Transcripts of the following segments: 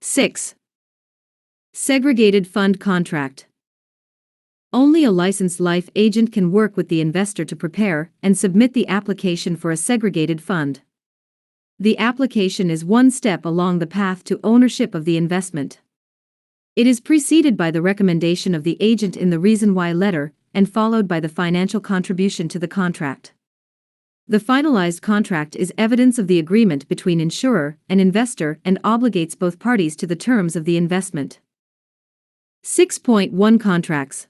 6. Segregated fund contract. Only a licensed life agent can work with the investor to prepare and submit the application for a segregated fund. The application is one step along the path to ownership of the investment. It is preceded by the recommendation of the agent in the reason why letter and followed by the financial contribution to the contract. The finalized contract is evidence of the agreement between insurer and investor and obligates both parties to the terms of the investment. 6.1 Contracts.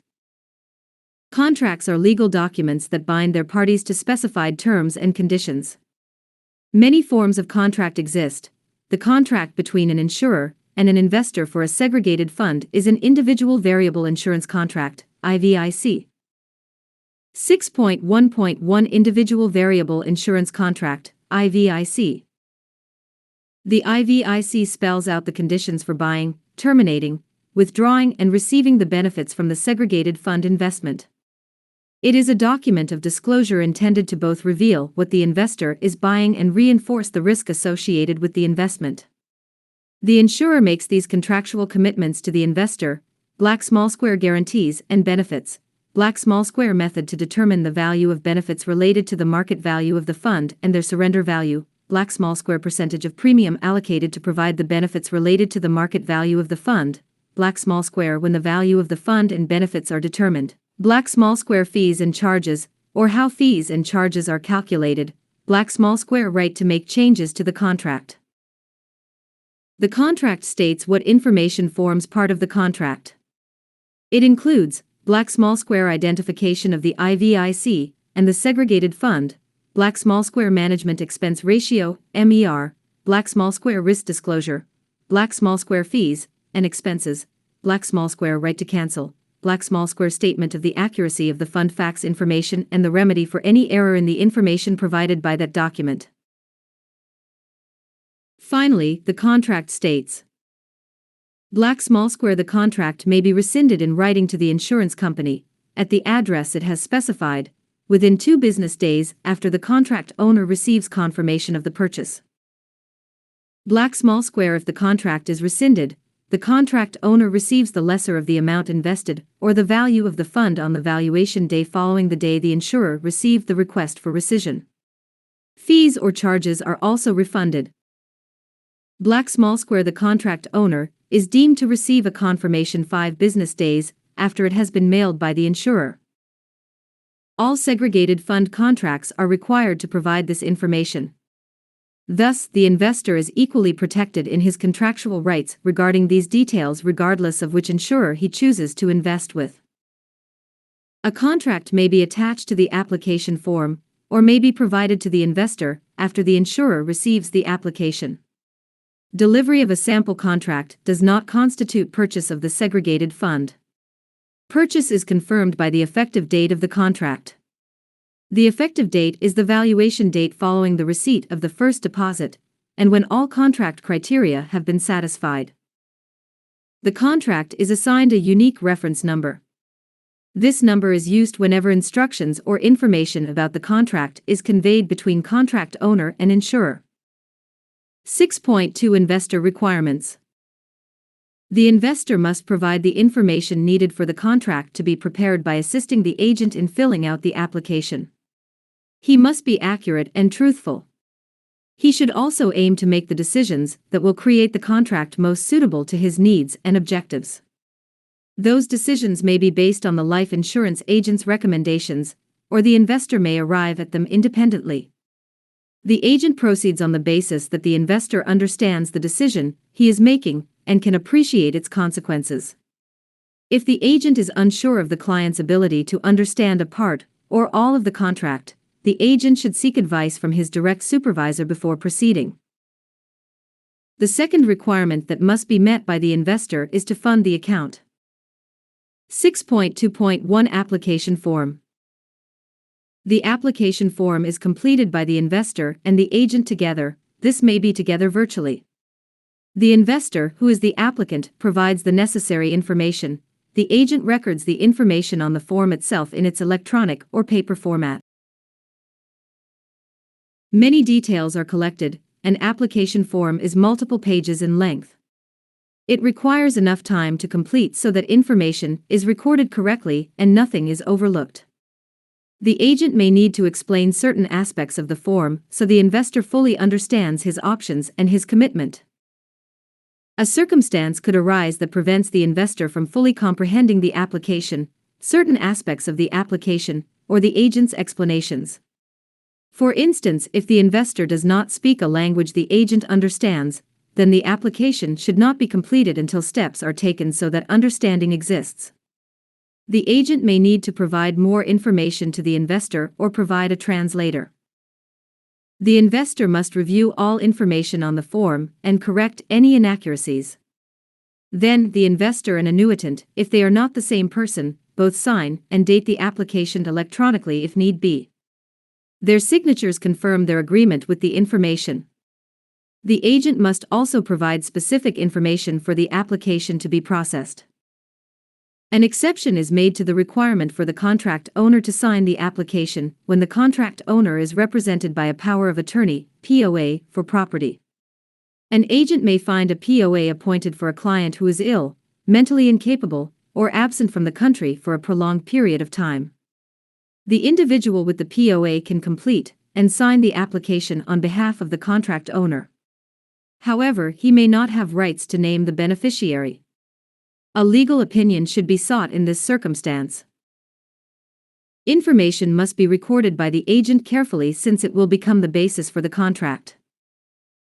Contracts are legal documents that bind their parties to specified terms and conditions. Many forms of contract exist. The contract between an insurer and an investor for a segregated fund is an individual variable insurance contract, IVIC. 6.1.1 Individual Variable Insurance Contract, IVIC. The IVIC spells out the conditions for buying, terminating, withdrawing and receiving the benefits from the segregated fund investment. It is a document of disclosure intended to both reveal what the investor is buying and reinforce the risk associated with the investment. The insurer makes these contractual commitments to the investor, black small square guarantees and benefits, black small square method to determine the value of benefits related to the market value of the fund and their surrender value, black small square percentage of premium allocated to provide the benefits related to the market value of the fund, black small square when the value of the fund and benefits are determined, black small square fees and charges, or how fees and charges are calculated, black small square right to make changes to the contract. The contract states what information forms part of the contract. It includes black small square identification of the IVIC and the segregated fund, black small square management expense ratio, MER, black small square risk disclosure, black small square fees and expenses, black small square right to cancel, black small square statement of the accuracy of the fund facts information and the remedy for any error in the information provided by that document. Finally, the contract states: black small square the contract may be rescinded in writing to the insurance company, at the address it has specified, within 2 business days after the contract owner receives confirmation of the purchase. Black small square if the contract is rescinded, the contract owner receives the lesser of the amount invested or the value of the fund on the valuation day following the day the insurer received the request for rescission. Fees or charges are also refunded. Black small square the contract owner is deemed to receive a confirmation 5 business days after it has been mailed by the insurer. All segregated fund contracts are required to provide this information. Thus, the investor is equally protected in his contractual rights regarding these details regardless of which insurer he chooses to invest with. A contract may be attached to the application form, or may be provided to the investor after the insurer receives the application. Delivery of a sample contract does not constitute purchase of the segregated fund. Purchase is confirmed by the effective date of the contract. The effective date is the valuation date following the receipt of the first deposit, and when all contract criteria have been satisfied. The contract is assigned a unique reference number. This number is used whenever instructions or information about the contract is conveyed between contract owner and insurer. 6.2 Investor Requirements. The investor must provide the information needed for the contract to be prepared by assisting the agent in filling out the application. He must be accurate and truthful. He should also aim to make the decisions that will create the contract most suitable to his needs and objectives. Those decisions may be based on the life insurance agent's recommendations, or the investor may arrive at them independently. The agent proceeds on the basis that the investor understands the decision he is making and can appreciate its consequences. If the agent is unsure of the client's ability to understand a part or all of the contract, the agent should seek advice from his direct supervisor before proceeding. The second requirement that must be met by the investor is to fund the account. 6.2.1 Application Form. The application form is completed by the investor and the agent together. This may be together virtually. The investor, who is the applicant, provides the necessary information. The agent records the information on the form itself in its electronic or paper format. Many details are collected. An application form is multiple pages in length. It requires enough time to complete so that information is recorded correctly and nothing is overlooked. The agent may need to explain certain aspects of the form so the investor fully understands his options and his commitment. A circumstance could arise that prevents the investor from fully comprehending the application, certain aspects of the application, or the agent's explanations. For instance, if the investor does not speak a language the agent understands, then the application should not be completed until steps are taken so that understanding exists. The agent may need to provide more information to the investor or provide a translator. The investor must review all information on the form and correct any inaccuracies. Then, the investor and annuitant, if they are not the same person, both sign and date the application electronically if need be. Their signatures confirm their agreement with the information. The agent must also provide specific information for the application to be processed. An exception is made to the requirement for the contract owner to sign the application when the contract owner is represented by a power of attorney, POA, for property. An agent may find a POA appointed for a client who is ill, mentally incapable, or absent from the country for a prolonged period of time. The individual with the POA can complete and sign the application on behalf of the contract owner. However, he may not have rights to name the beneficiary. A legal opinion should be sought in this circumstance. Information must be recorded by the agent carefully since it will become the basis for the contract.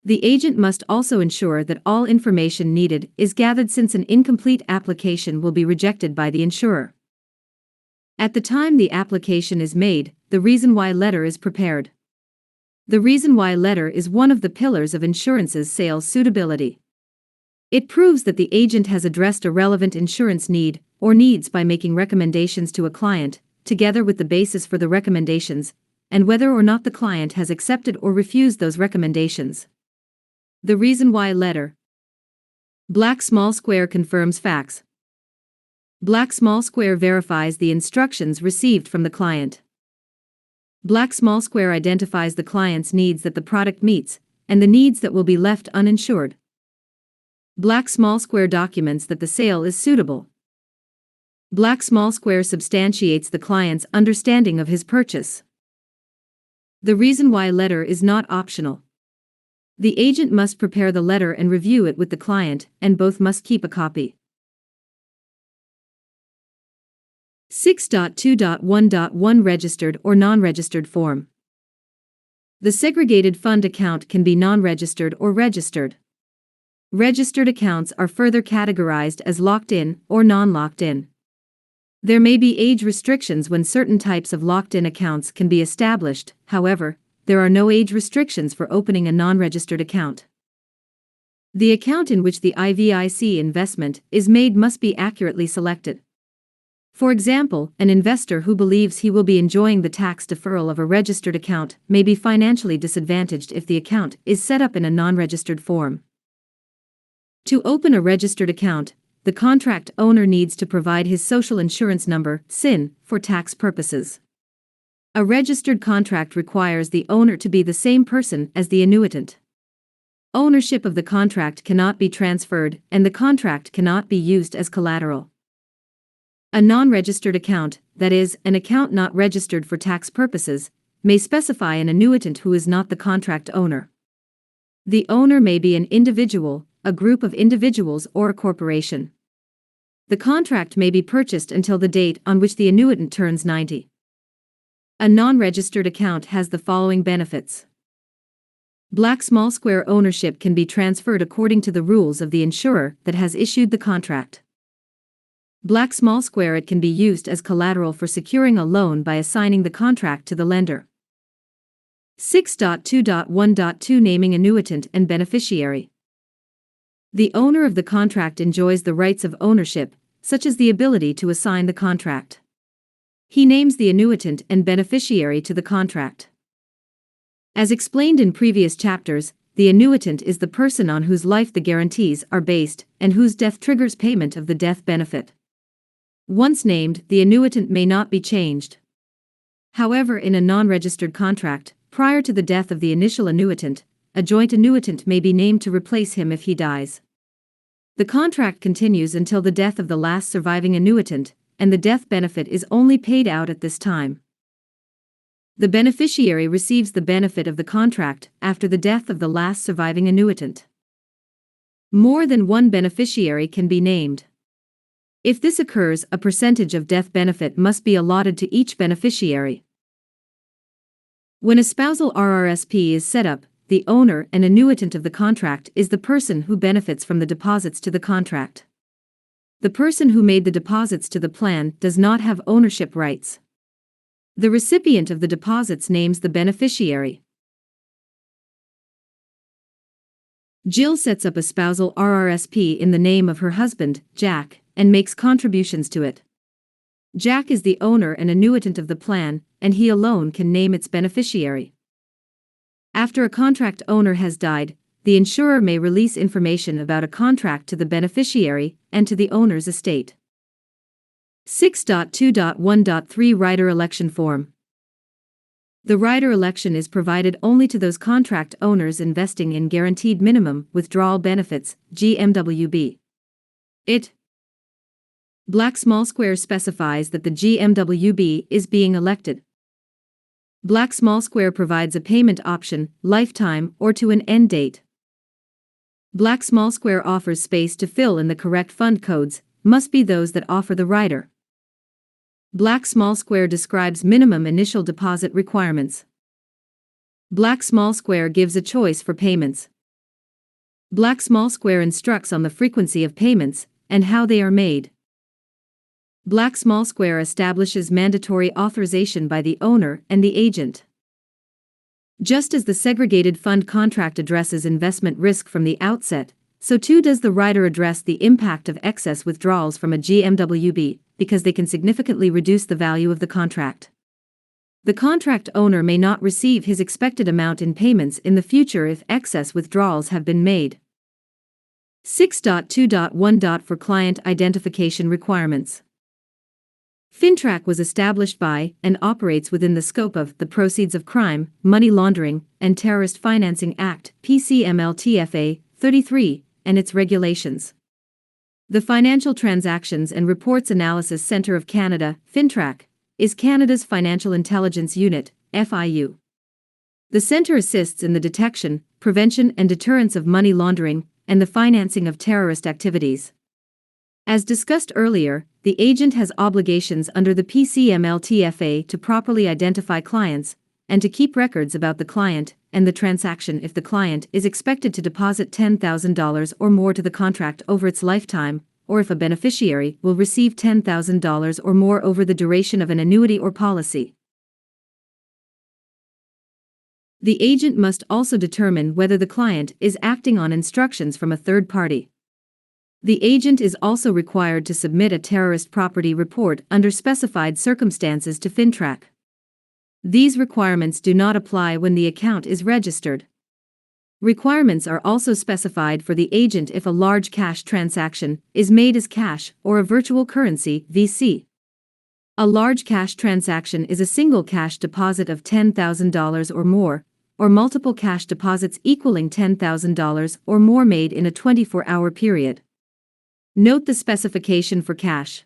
The agent must also ensure that all information needed is gathered since an incomplete application will be rejected by the insurer. At the time the application is made, the reason why letter is prepared. The reason why letter is one of the pillars of insurance's sales suitability. It proves that the agent has addressed a relevant insurance need or needs by making recommendations to a client, together with the basis for the recommendations, and whether or not the client has accepted or refused those recommendations. The reason why letter. Black small square confirms facts. Black small square verifies the instructions received from the client. Black small square identifies the client's needs that the product meets, and the needs that will be left uninsured. Black small square documents that the sale is suitable. Black small square substantiates the client's understanding of his purchase. The reason why letter is not optional. The agent must prepare the letter and review it with the client, and both must keep a copy. 6.2.1.1 Registered or non-registered form. The segregated fund account can be non-registered or registered. Registered accounts are further categorized as locked-in or non-locked-in. There may be age restrictions when certain types of locked-in accounts can be established, however, there are no age restrictions for opening a non-registered account. The account in which the IVIC investment is made must be accurately selected. For example, an investor who believes he will be enjoying the tax deferral of a registered account may be financially disadvantaged if the account is set up in a non-registered form. To open a registered account, the contract owner needs to provide his social insurance number, SIN, for tax purposes. A registered contract requires the owner to be the same person as the annuitant. Ownership of the contract cannot be transferred, and the contract cannot be used as collateral. A non-registered account, that is, an account not registered for tax purposes, may specify an annuitant who is not the contract owner. The owner may be an individual, a group of individuals, or a corporation. The contract may be purchased until the date on which the annuitant turns 90. A non-registered account has the following benefits. Black small square ownership can be transferred according to the rules of the insurer that has issued the contract. Black small square it can be used as collateral for securing a loan by assigning the contract to the lender. 6.2.1.2 Naming annuitant and beneficiary. The owner of the contract enjoys the rights of ownership, such as the ability to assign the contract. He names the annuitant and beneficiary to the contract. As explained in previous chapters, the annuitant is the person on whose life the guarantees are based and whose death triggers payment of the death benefit. Once named, the annuitant may not be changed. However, in a non-registered contract, prior to the death of the initial annuitant, a joint annuitant may be named to replace him if he dies. The contract continues until the death of the last surviving annuitant, and the death benefit is only paid out at this time. The beneficiary receives the benefit of the contract after the death of the last surviving annuitant. More than one beneficiary can be named. If this occurs, a percentage of death benefit must be allotted to each beneficiary. When a spousal RRSP is set up, the owner and annuitant of the contract is the person who benefits from the deposits to the contract. The person who made the deposits to the plan does not have ownership rights. The recipient of the deposits names the beneficiary. Jill sets up a spousal RRSP in the name of her husband, Jack, and makes contributions to it. Jack is the owner and annuitant of the plan, and he alone can name its beneficiary. After a contract owner has died, the insurer may release information about a contract to the beneficiary and to the owner's estate. 6.2.1.3 Rider Election Form. The rider election is provided only to those contract owners investing in Guaranteed Minimum Withdrawal Benefits, GMWB. It. Black small square specifies that the GMWB is being elected. Black small square provides a payment option, lifetime or to an end date. Black small square offers space to fill in the correct fund codes, must be those that offer the rider. Black small square describes minimum initial deposit requirements. Black small square gives a choice for payments. Black small square instructs on the frequency of payments and how they are made. Black small square establishes mandatory authorization by the owner and the agent. Just as the segregated fund contract addresses investment risk from the outset, so too does the rider address the impact of excess withdrawals from a GMWB, because they can significantly reduce the value of the contract. The contract owner may not receive his expected amount in payments in the future if excess withdrawals have been made. 6.2.1. For client identification requirements. FINTRAC was established by and operates within the scope of the Proceeds of Crime, Money Laundering, and Terrorist Financing Act, PCMLTFA 33, and its regulations. The Financial Transactions and Reports Analysis Centre of Canada, FINTRAC, is Canada's financial intelligence unit, FIU. The centre assists in the detection, prevention and deterrence of money laundering and the financing of terrorist activities. As discussed earlier, the agent has obligations under the PCMLTFA to properly identify clients and to keep records about the client and the transaction if the client is expected to deposit $10,000 or more to the contract over its lifetime, or if a beneficiary will receive $10,000 or more over the duration of an annuity or policy. The agent must also determine whether the client is acting on instructions from a third party. The agent is also required to submit a terrorist property report under specified circumstances to FINTRAC. These requirements do not apply when the account is registered. Requirements are also specified for the agent if a large cash transaction is made as cash or a virtual currency (VC). A large cash transaction is a single cash deposit of $10,000 or more, or multiple cash deposits equaling $10,000 or more made in a 24-hour period. Note the specification for cash.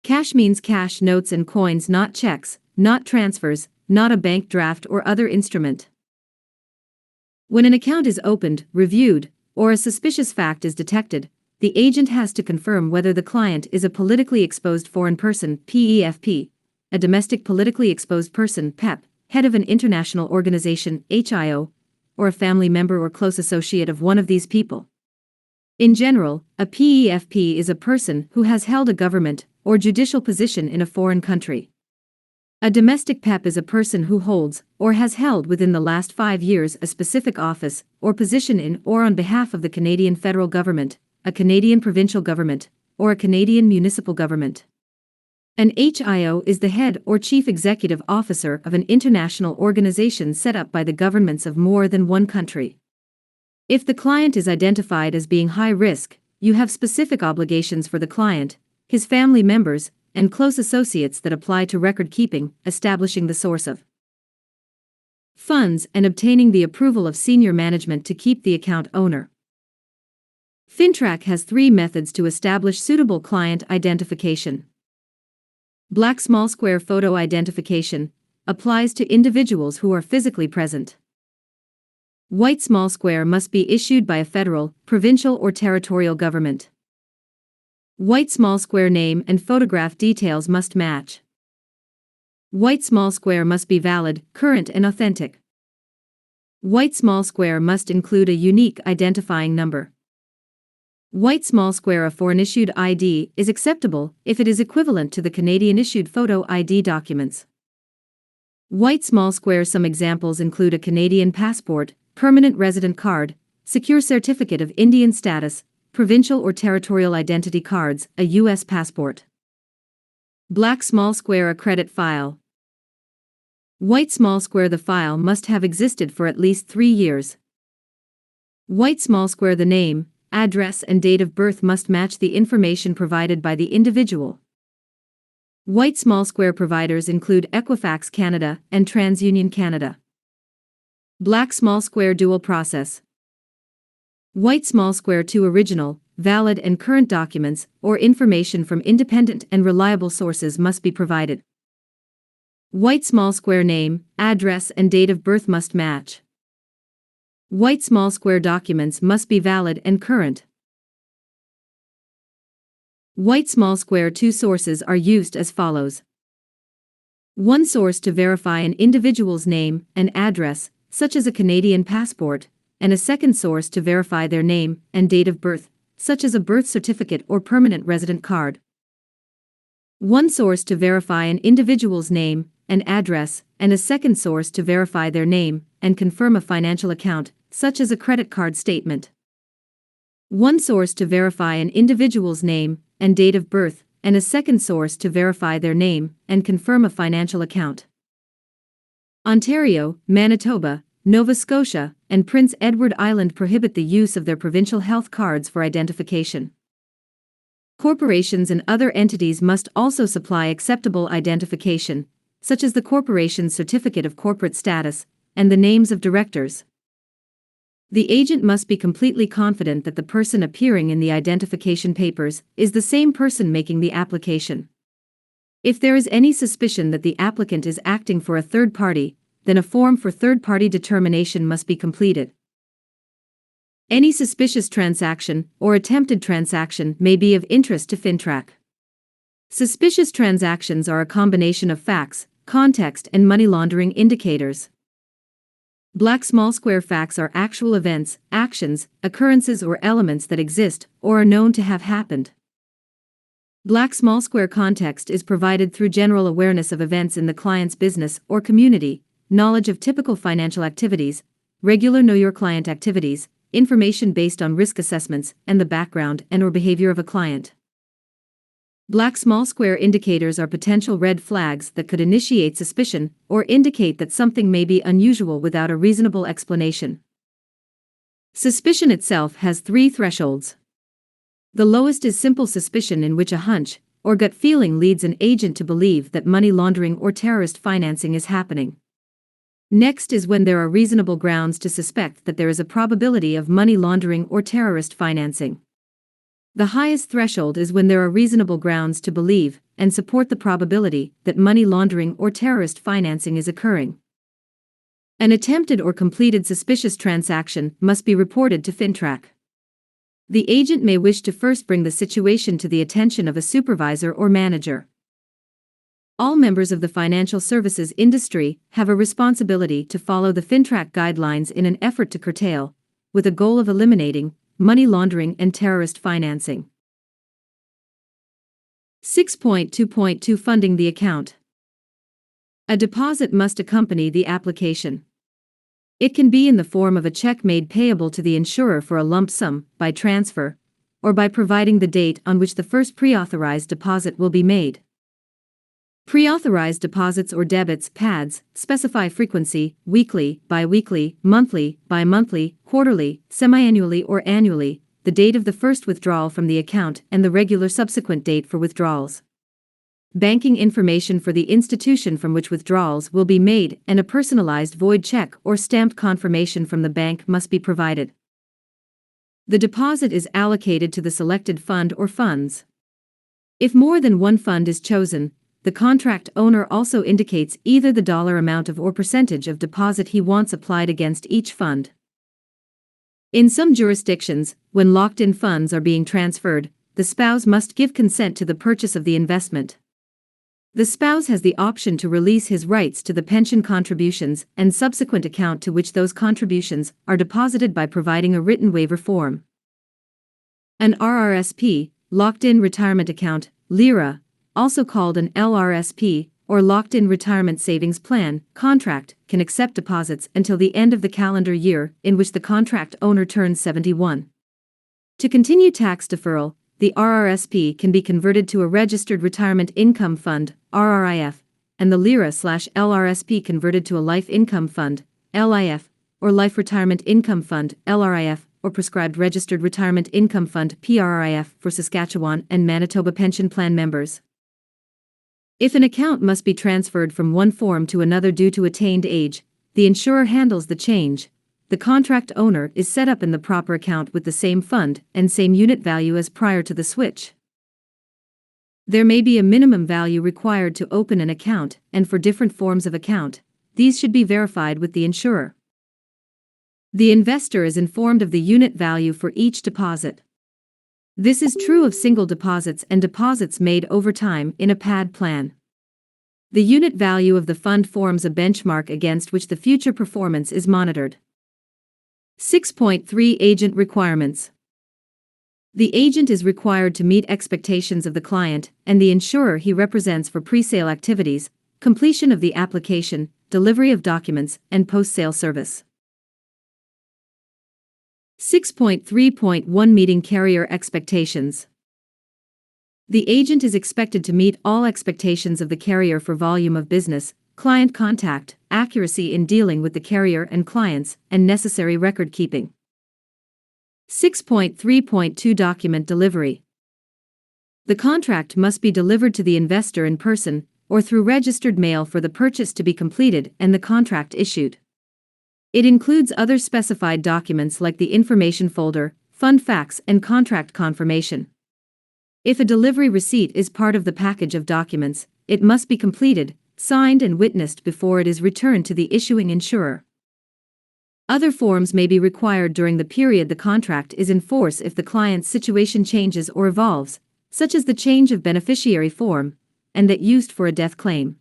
Cash means cash notes and coins, not checks, not transfers, not a bank draft or other instrument. When an account is opened, reviewed, or a suspicious fact is detected, the agent has to confirm whether the client is a politically exposed foreign person (PEFP), a domestic politically exposed person (PEP), head of an international organization (HIO), or a family member or close associate of one of these people. In general, a PEFP is a person who has held a government or judicial position in a foreign country. A domestic PEP is a person who holds or has held within the last 5 years a specific office or position in or on behalf of the Canadian federal government, a Canadian provincial government, or a Canadian municipal government. An HIO is the head or chief executive officer of an international organization set up by the governments of more than one country. If the client is identified as being high risk, you have specific obligations for the client, his family members, and close associates that apply to record keeping, establishing the source of funds, and obtaining the approval of senior management to keep the account owner. FINTRAC has 3 methods to establish suitable client identification. Black small square photo identification applies to individuals who are physically present. White small square must be issued by a federal, provincial, or territorial government. White small square name and photograph details must match. White small square must be valid, current, and authentic. White small square must include a unique identifying number. White small square of foreign issued ID is acceptable if it is equivalent to the Canadian issued photo ID documents. White small square. Some examples include a Canadian passport, permanent resident card, secure certificate of Indian status, provincial or territorial identity cards, a U.S. passport. Black small square. A credit file. White small square. The file must have existed for at least 3 years. White small square. The name, address, and date of birth must match the information provided by the individual. White small square providers include Equifax Canada and TransUnion Canada. Black small square. Dual process. White small square. 2 original, valid, and current documents or information from independent and reliable sources must be provided. White small square. Name, address, and date of birth must match. White small square. Documents must be valid and current. White small square. 2 sources are used as follows. One source to verify an individual's name and address, such as a Canadian passport, and a second source to verify their name and date of birth, such as a birth certificate or permanent resident card. One source to verify an individual's name and address, and a second source to verify their name and confirm a financial account, such as a credit card statement. One source to verify an individual's name and date of birth, and a second source to verify their name and confirm a financial account. Ontario, Manitoba, Nova Scotia, and Prince Edward Island prohibit the use of their provincial health cards for identification. Corporations and other entities must also supply acceptable identification, such as the corporation's certificate of corporate status and the names of directors. The agent must be completely confident that the person appearing in the identification papers is the same person making the application. If there is any suspicion that the applicant is acting for a third party, then a form for third-party determination must be completed. Any suspicious transaction or attempted transaction may be of interest to FINTRAC. Suspicious transactions are a combination of facts, context, and money laundering indicators. Black small square. Facts are actual events, actions, occurrences, or elements that exist or are known to have happened. Black small square. Context is provided through general awareness of events in the client's business or community, knowledge of typical financial activities, regular know your client activities, information based on risk assessments, and the background and/or behavior of a client. Black small square indicators are potential red flags that could initiate suspicion or indicate that something may be unusual without a reasonable explanation. Suspicion itself has 3 thresholds. The lowest is simple suspicion, in which a hunch or gut feeling leads an agent to believe that money laundering or terrorist financing is happening. Next is when there are reasonable grounds to suspect that there is a probability of money laundering or terrorist financing. The highest threshold is when there are reasonable grounds to believe and support the probability that money laundering or terrorist financing is occurring. An attempted or completed suspicious transaction must be reported to FINTRAC. The agent may wish to first bring the situation to the attention of a supervisor or manager. All members of the financial services industry have a responsibility to follow the FINTRAC guidelines in an effort to curtail, with a goal of eliminating, money laundering and terrorist financing. 6.2.2 Funding the account. A deposit must accompany the application. It can be in the form of a check made payable to the insurer for a lump sum, by transfer, or by providing the date on which the first pre-authorized deposit will be made. Pre-authorized deposits or debits (PADs) specify frequency: weekly, bi-weekly, monthly, bi-monthly, quarterly, semi-annually or annually, the date of the first withdrawal from the account and the regular subsequent date for withdrawals. Banking information for the institution from which withdrawals will be made and a personalized void check or stamped confirmation from the bank must be provided. The deposit is allocated to the selected fund or funds. If more than one fund is chosen, the contract owner also indicates either the dollar amount of or percentage of deposit he wants applied against each fund. In some jurisdictions, when locked-in funds are being transferred, the spouse must give consent to the purchase of the investment. The spouse has the option to release his rights to the pension contributions and subsequent account to which those contributions are deposited by providing a written waiver form. An RRSP, locked-in retirement account, LIRA, also called an LRSP, or locked-in retirement savings plan, contract, can accept deposits until the end of the calendar year in which the contract owner turns 71. To continue tax deferral, the RRSP can be converted to a Registered Retirement Income Fund, RRIF, and the LIRA/LRSP converted to a Life Income Fund, LIF, or Life Retirement Income Fund, LRIF, or Prescribed Registered Retirement Income Fund, PRRIF, for Saskatchewan and Manitoba pension plan members. If an account must be transferred from one form to another due to attained age, the insurer handles the change. The contract owner is set up in the proper account with the same fund and same unit value as prior to the switch. There may be a minimum value required to open an account, and for different forms of account, these should be verified with the insurer. The investor is informed of the unit value for each deposit. This is true of single deposits and deposits made over time in a PAD plan. The unit value of the fund forms a benchmark against which the future performance is monitored. 6.3 Agent Requirements. The agent is required to meet expectations of the client and the insurer he represents for pre-sale activities, completion of the application, delivery of documents, and post-sale service. 6.3.1 Meeting Carrier Expectations. The agent is expected to meet all expectations of the carrier for volume of business, client contact, accuracy in dealing with the carrier and clients, and necessary record keeping. 6.3.2 Document Delivery. The contract must be delivered to the investor in person or through registered mail for the purchase to be completed and the contract issued. It includes other specified documents like the information folder, fund fax, and contract confirmation. If a delivery receipt is part of the package of documents, it must be completed, signed, and witnessed before it is returned to the issuing insurer. Other forms may be required during the period the contract is in force if the client's situation changes or evolves, such as the change of beneficiary form, and that used for a death claim.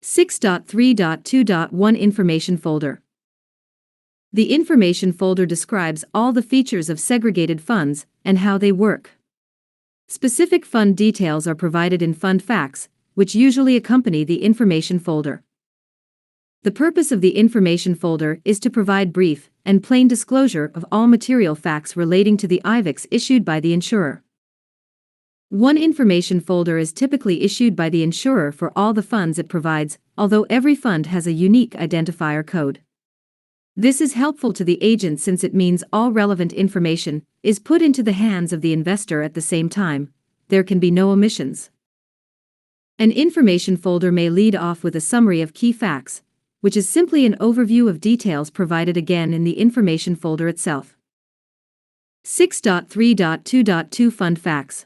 6.3.2.1 Information Folder. The information folder describes all the features of segregated funds and how they work. Specific fund details are provided in fund facts, which usually accompany the information folder. The purpose of the information folder is to provide brief and plain disclosure of all material facts relating to the IVIX issued by the insurer. One information folder is typically issued by the insurer for all the funds it provides, although every fund has a unique identifier code. This is helpful to the agent since it means all relevant information is put into the hands of the investor at the same time. There can be no omissions. An information folder may lead off with a summary of key facts, which is simply an overview of details provided again in the information folder itself. 6.3.2.2 Fund Facts.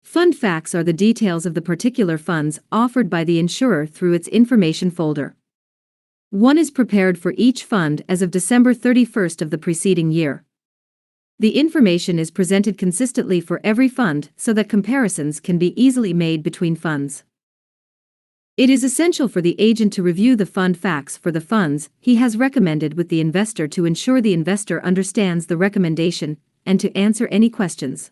Fund facts are the details of the particular funds offered by the insurer through its information folder. One is prepared for each fund as of December 31st of the preceding year. The information is presented consistently for every fund so that comparisons can be easily made between funds. It is essential for the agent to review the fund facts for the funds he has recommended with the investor to ensure the investor understands the recommendation and to answer any questions.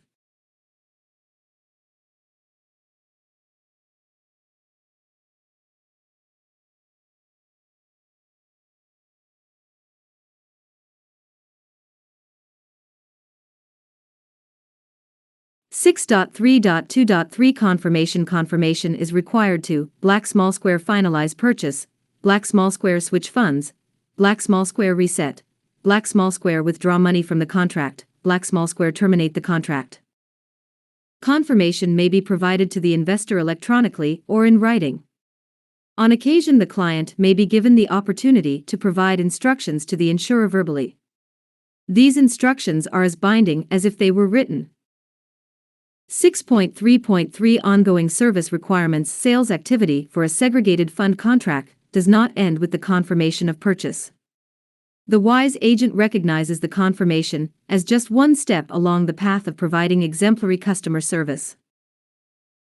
(6.3.2.3) Confirmation is required to black small square finalize purchase, black small square switch funds, black small square reset, black small square withdraw money from the contract, black small square terminate the contract. Confirmation may be provided to the investor electronically or in writing. On occasion, the client may be given the opportunity to provide instructions to the insurer verbally. These instructions are as binding as if they were written. 6.3.3 Ongoing service requirements. Sales activity for a segregated fund contract does not end with the confirmation of purchase. The wise agent recognizes the confirmation as just one step along the path of providing exemplary customer service.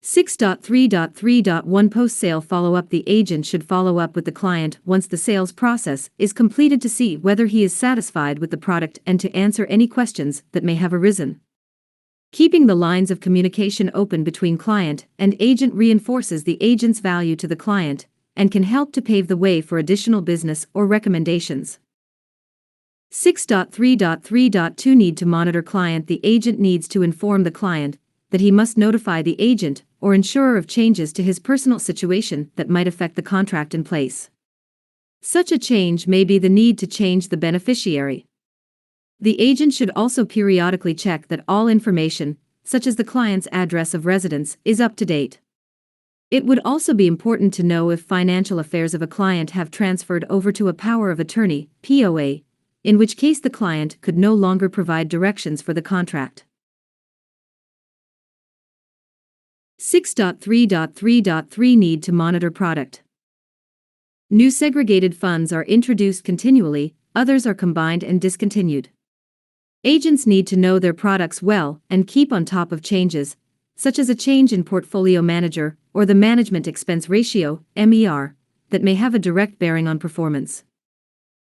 6.3.3.1 Post-sale follow-up. The agent should follow up with the client once the sales process is completed to see whether he is satisfied with the product and to answer any questions that may have arisen. Keeping the lines of communication open between client and agent reinforces the agent's value to the client and can help to pave the way for additional business or recommendations. 6.3.3.2 Need to monitor client. The agent needs to inform the client that he must notify the agent or insurer of changes to his personal situation that might affect the contract in place. Such a change may be the need to change the beneficiary. The agent should also periodically check that all information, such as the client's address of residence, is up to date. It would also be important to know if financial affairs of a client have transferred over to a power of attorney, POA, in which case the client could no longer provide directions for the contract. 6.3.3.3 Need to monitor product. New segregated funds are introduced continually, others are combined and discontinued. Agents need to know their products well and keep on top of changes, such as a change in portfolio manager or the management expense ratio, MER, that may have a direct bearing on performance.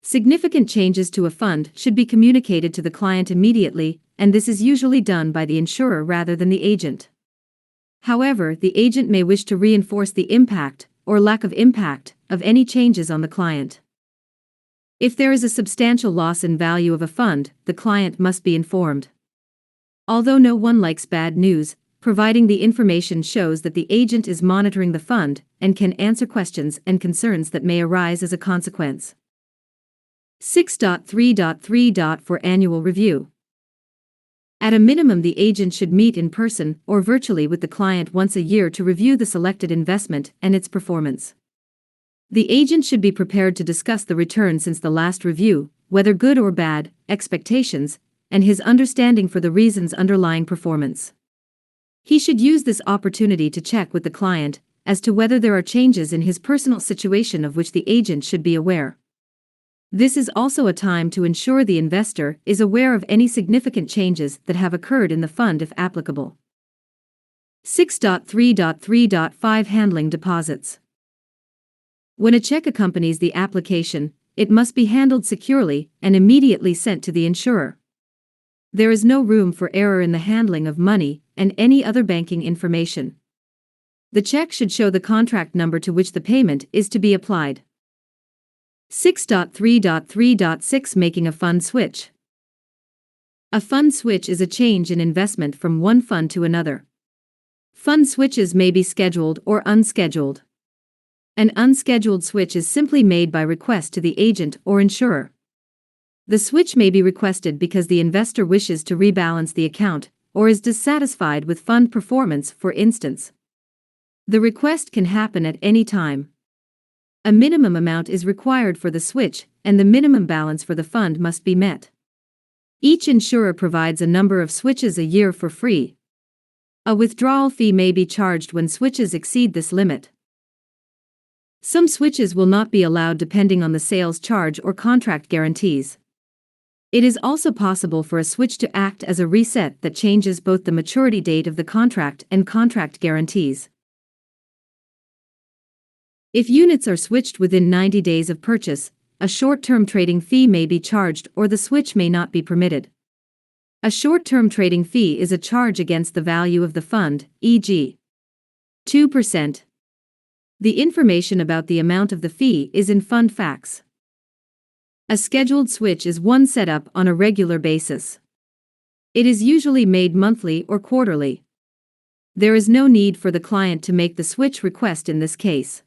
Significant changes to a fund should be communicated to the client immediately, and this is usually done by the insurer rather than the agent. However, the agent may wish to reinforce the impact, or lack of impact, of any changes on the client. If there is a substantial loss in value of a fund, the client must be informed. Although no one likes bad news, providing the information shows that the agent is monitoring the fund and can answer questions and concerns that may arise as a consequence. 6.3.3. For annual review. At a minimum, the agent should meet in person or virtually with the client once a year to review the selected investment and its performance. The agent should be prepared to discuss the return since the last review, whether good or bad, expectations, and his understanding for the reasons underlying performance. He should use this opportunity to check with the client as to whether there are changes in his personal situation of which the agent should be aware. This is also a time to ensure the investor is aware of any significant changes that have occurred in the fund if applicable. 6.3.3.5 Handling deposits. When a check accompanies the application, it must be handled securely and immediately sent to the insurer. There is no room for error in the handling of money and any other banking information. The check should show the contract number to which the payment is to be applied. 6.3.3.6 Making a fund switch. A fund switch is a change in investment from one fund to another. Fund switches may be scheduled or unscheduled. An unscheduled switch is simply made by request to the agent or insurer. The switch may be requested because the investor wishes to rebalance the account or is dissatisfied with fund performance, for instance. The request can happen at any time. A minimum amount is required for the switch, and the minimum balance for the fund must be met. Each insurer provides a number of switches a year for free. A withdrawal fee may be charged when switches exceed this limit. Some switches will not be allowed depending on the sales charge or contract guarantees. It is also possible for a switch to act as a reset that changes both the maturity date of the contract and contract guarantees. If units are switched within 90 days of purchase, a short-term trading fee may be charged or the switch may not be permitted. A short-term trading fee is a charge against the value of the fund, e.g. 2%. The information about the amount of the fee is in fund facts. A scheduled switch is one set up on a regular basis. It is usually made monthly or quarterly. There is no need for the client to make the switch request in this case.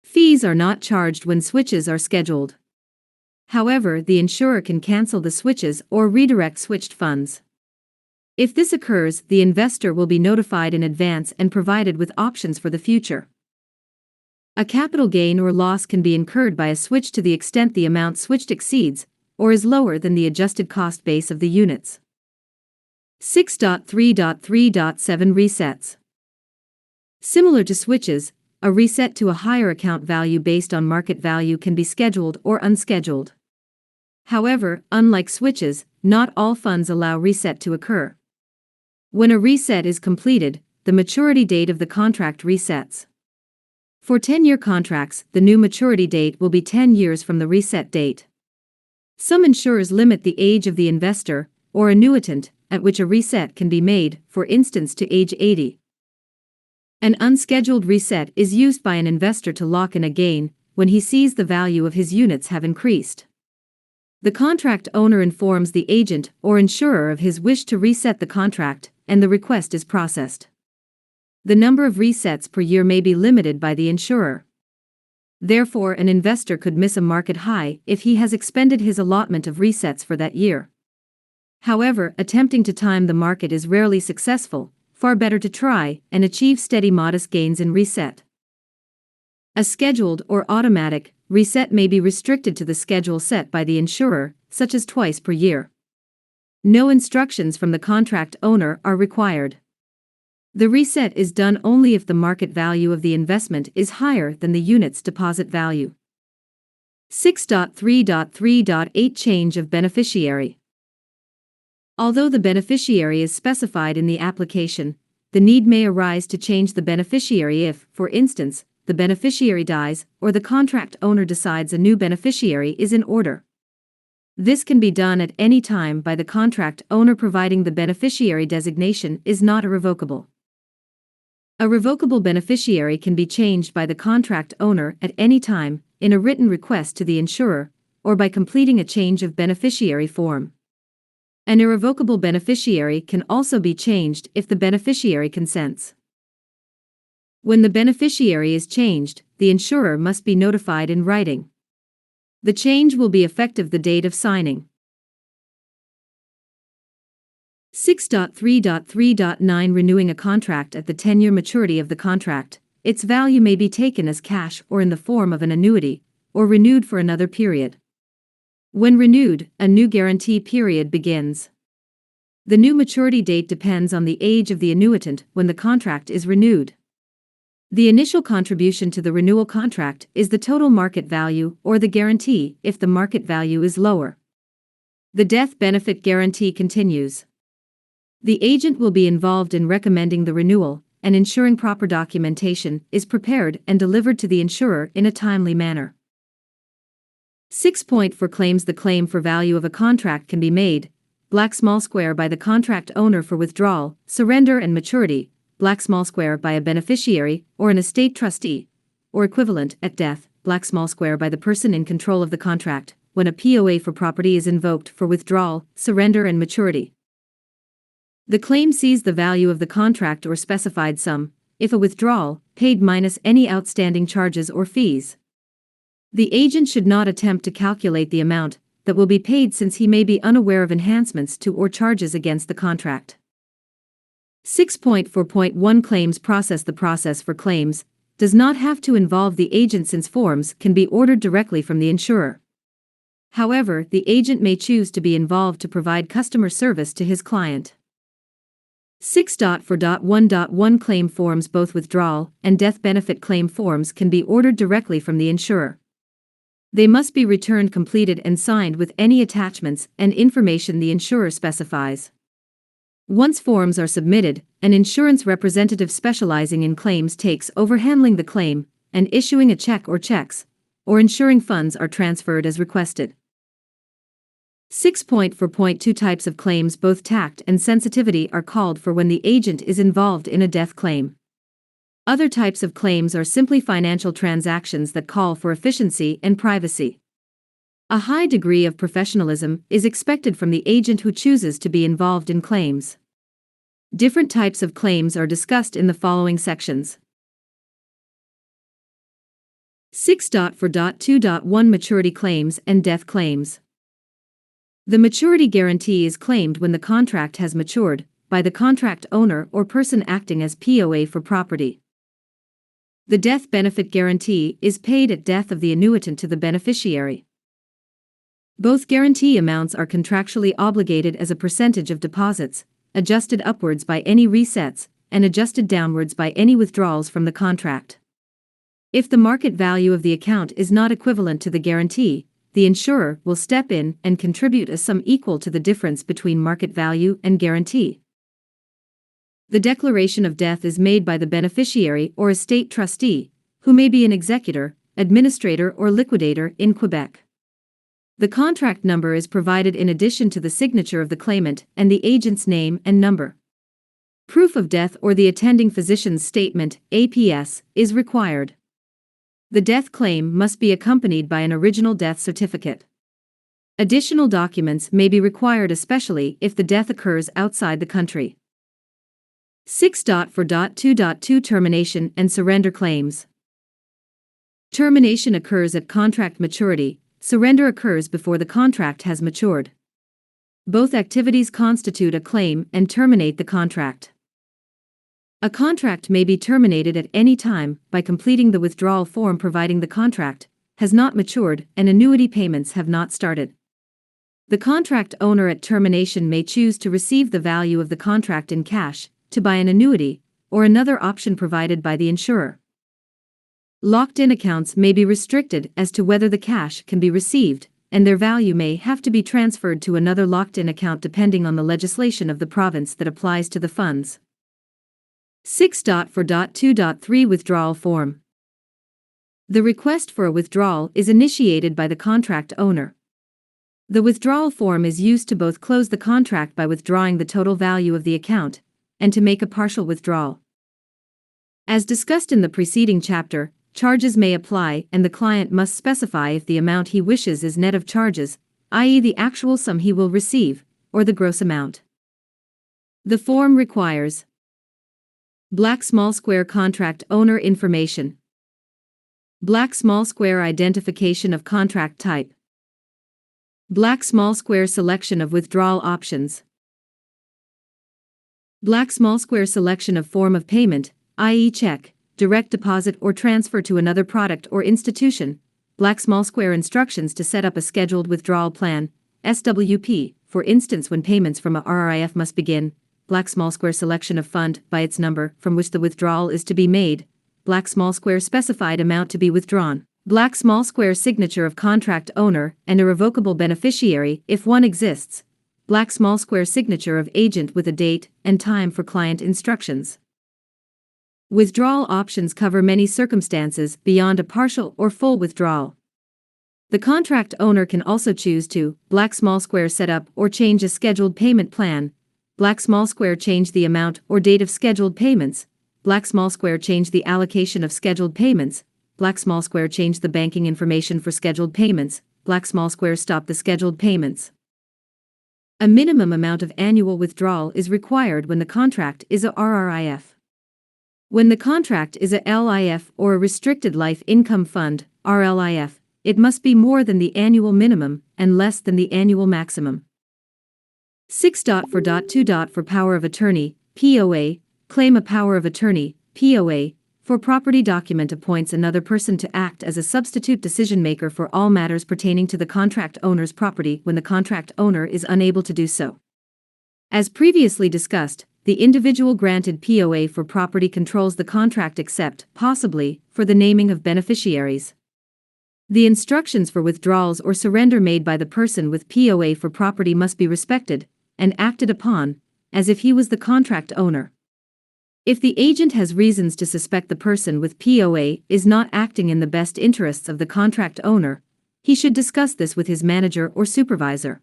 Fees are not charged when switches are scheduled. However, the insurer can cancel the switches or redirect switched funds. If this occurs, the investor will be notified in advance and provided with options for the future. A capital gain or loss can be incurred by a switch to the extent the amount switched exceeds or is lower than the adjusted cost base of the units. 6.3.3.7 Resets. Similar to switches, a reset to a higher account value based on market value can be scheduled or unscheduled. However, unlike switches, not all funds allow reset to occur. When a reset is completed, the maturity date of the contract resets. For 10-year contracts, the new maturity date will be 10 years from the reset date. Some insurers limit the age of the investor, or annuitant, at which a reset can be made, for instance to age 80. An unscheduled reset is used by an investor to lock in a gain when he sees the value of his units have increased. The contract owner informs the agent or insurer of his wish to reset the contract, and the request is processed. The number of resets per year may be limited by the insurer. Therefore, an investor could miss a market high if he has expended his allotment of resets for that year. However, attempting to time the market is rarely successful. Far better to try and achieve steady modest gains in reset. A scheduled or automatic reset may be restricted to the schedule set by the insurer, such as twice per year. No instructions from the contract owner are required. The reset is done only if the market value of the investment is higher than the unit's deposit value. 6.3.3.8 Change of beneficiary. Although the beneficiary is specified in the application, the need may arise to change the beneficiary if, for instance, the beneficiary dies or the contract owner decides a new beneficiary is in order. This can be done at any time by the contract owner providing the beneficiary designation is not irrevocable. A revocable beneficiary can be changed by the contract owner at any time, in a written request to the insurer, or by completing a change of beneficiary form. An irrevocable beneficiary can also be changed if the beneficiary consents. When the beneficiary is changed, the insurer must be notified in writing. The change will be effective the date of signing. 6.3.3.9 Renewing a contract at the 10-year maturity of the contract. Its value may be taken as cash or in the form of an annuity, or renewed for another period. When renewed, a new guarantee period begins. The new maturity date depends on the age of the annuitant when the contract is renewed. The initial contribution to the renewal contract is the total market value or the guarantee if the market value is lower. The death benefit guarantee continues. The agent will be involved in recommending the renewal, and ensuring proper documentation is prepared and delivered to the insurer in a timely manner. 6.4 Claims. The claim for value of a contract can be made, black small square, by the contract owner for withdrawal, surrender and maturity, black small square, by a beneficiary or an estate trustee, or equivalent, at death, black small square, by the person in control of the contract, when a POA for property is invoked for withdrawal, surrender and maturity. The claim sees the value of the contract or specified sum, if a withdrawal, paid minus any outstanding charges or fees. The agent should not attempt to calculate the amount that will be paid since he may be unaware of enhancements to or charges against the contract. 6.4.1 Claims process. The process for claims does not have to involve the agent since forms can be ordered directly from the insurer. However, the agent may choose to be involved to provide customer service to his client. 6.4.1.1 Claim forms. Both withdrawal and death benefit claim forms can be ordered directly from the insurer. They must be returned completed and signed with any attachments and information the insurer specifies. Once forms are submitted, an insurance representative specializing in claims takes over handling the claim and issuing a check or checks, or ensuring funds are transferred as requested. 6.4.2 Types of claims. Both tact and sensitivity are called for when the agent is involved in a death claim. Other types of claims are simply financial transactions that call for efficiency and privacy. A high degree of professionalism is expected from the agent who chooses to be involved in claims. Different types of claims are discussed in the following sections. 6.4.2.1 Maturity claims and death claims. The maturity guarantee is claimed when the contract has matured, by the contract owner or person acting as POA for property. The death benefit guarantee is paid at death of the annuitant to the beneficiary. Both guarantee amounts are contractually obligated as a percentage of deposits, adjusted upwards by any resets, and adjusted downwards by any withdrawals from the contract. If the market value of the account is not equivalent to the guarantee, the insurer will step in and contribute a sum equal to the difference between market value and guarantee. The declaration of death is made by the beneficiary or estate trustee, who may be an executor, administrator, or liquidator in Quebec. The contract number is provided in addition to the signature of the claimant and the agent's name and number. Proof of death or the attending physician's statement, APS, is required. The death claim must be accompanied by an original death certificate. Additional documents may be required, especially if the death occurs outside the country. 6.4.2.2 Termination and surrender claims. Termination occurs at contract maturity. Surrender occurs before the contract has matured. Both activities constitute a claim and terminate the contract. A contract may be terminated at any time by completing the withdrawal form providing the contract has not matured and annuity payments have not started. The contract owner at termination may choose to receive the value of the contract in cash, to buy an annuity, or another option provided by the insurer. Locked-in accounts may be restricted as to whether the cash can be received, and their value may have to be transferred to another locked-in account depending on the legislation of the province that applies to the funds. 6.4.2.3 Withdrawal Form. The request for a withdrawal is initiated by the contract owner. The withdrawal form is used to both close the contract by withdrawing the total value of the account, and to make a partial withdrawal. As discussed in the preceding chapter, charges may apply and the client must specify if the amount he wishes is net of charges, i.e. the actual sum he will receive, or the gross amount. The form requires black small square contract owner information, black small square identification of contract type, black small square selection of withdrawal options, black small square selection of form of payment, i.e. check, direct deposit or transfer to another product or institution, black small square instructions to set up a scheduled withdrawal plan, SWP, for instance when payments from a RRIF must begin, black small square selection of fund by its number from which the withdrawal is to be made, black small square specified amount to be withdrawn, black small square signature of contract owner and irrevocable beneficiary if one exists, black small square signature of agent with a date and time for client instructions. Withdrawal options cover many circumstances beyond a partial or full withdrawal. The contract owner can also choose to black small square set up or change a scheduled payment plan, black small square change the amount or date of scheduled payments, black small square change the allocation of scheduled payments, black small square change the banking information for scheduled payments, black small square stop the scheduled payments. A minimum amount of annual withdrawal is required when the contract is a RRIF. When the contract is a LIF or a Restricted Life Income Fund, RLIF, it must be more than the annual minimum and less than the annual maximum. 6.4.2. For power of attorney, POA, claim a power of attorney, POA, for property document appoints another person to act as a substitute decision maker for all matters pertaining to the contract owner's property when the contract owner is unable to do so. As previously discussed, the individual granted POA for property controls the contract except, possibly, for the naming of beneficiaries. The instructions for withdrawals or surrender made by the person with POA for property must be respected and acted upon, as if he was the contract owner. If the agent has reasons to suspect the person with POA is not acting in the best interests of the contract owner, he should discuss this with his manager or supervisor.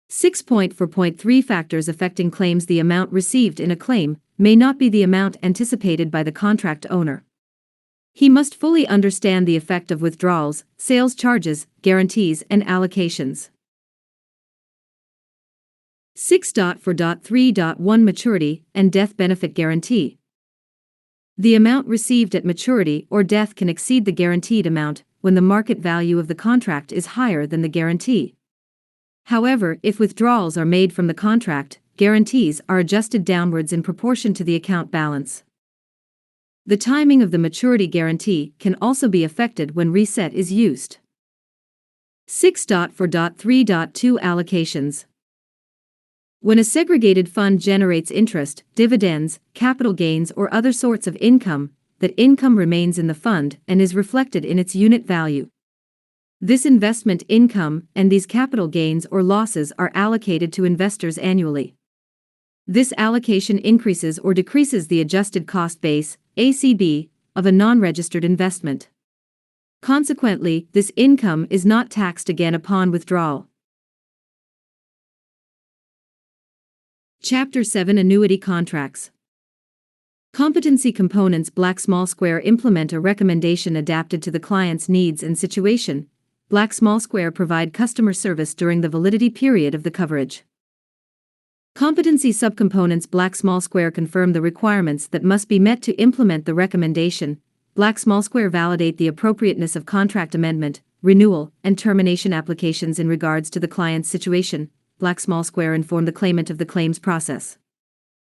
6.4.3 Factors affecting claims. The amount received in a claim may not be the amount anticipated by the contract owner. He must fully understand the effect of withdrawals, sales charges, guarantees, and allocations. 6.4.3.1 Maturity and Death Benefit Guarantee. The amount received at maturity or death can exceed the guaranteed amount when the market value of the contract is higher than the guarantee. However, if withdrawals are made from the contract, guarantees are adjusted downwards in proportion to the account balance. The timing of the maturity guarantee can also be affected when reset is used. 6.4.3.2 Allocations. When a segregated fund generates interest, dividends, capital gains, or other sorts of income, that income remains in the fund and is reflected in its unit value. This investment income and these capital gains or losses are allocated to investors annually. This allocation increases or decreases the adjusted cost base, ACB, of a non-registered investment. Consequently, this income is not taxed again upon withdrawal. Chapter 7 Annuity Contracts. Competency components Black small square implement a recommendation adapted to the client's needs and situation. Black small square provide customer service during the validity period of the coverage. Competency subcomponents Black small square confirm the requirements that must be met to implement the recommendation. Black small square validate the appropriateness of contract amendment, renewal, and termination applications in regards to the client's situation. Black small square inform the claimant of the claims process.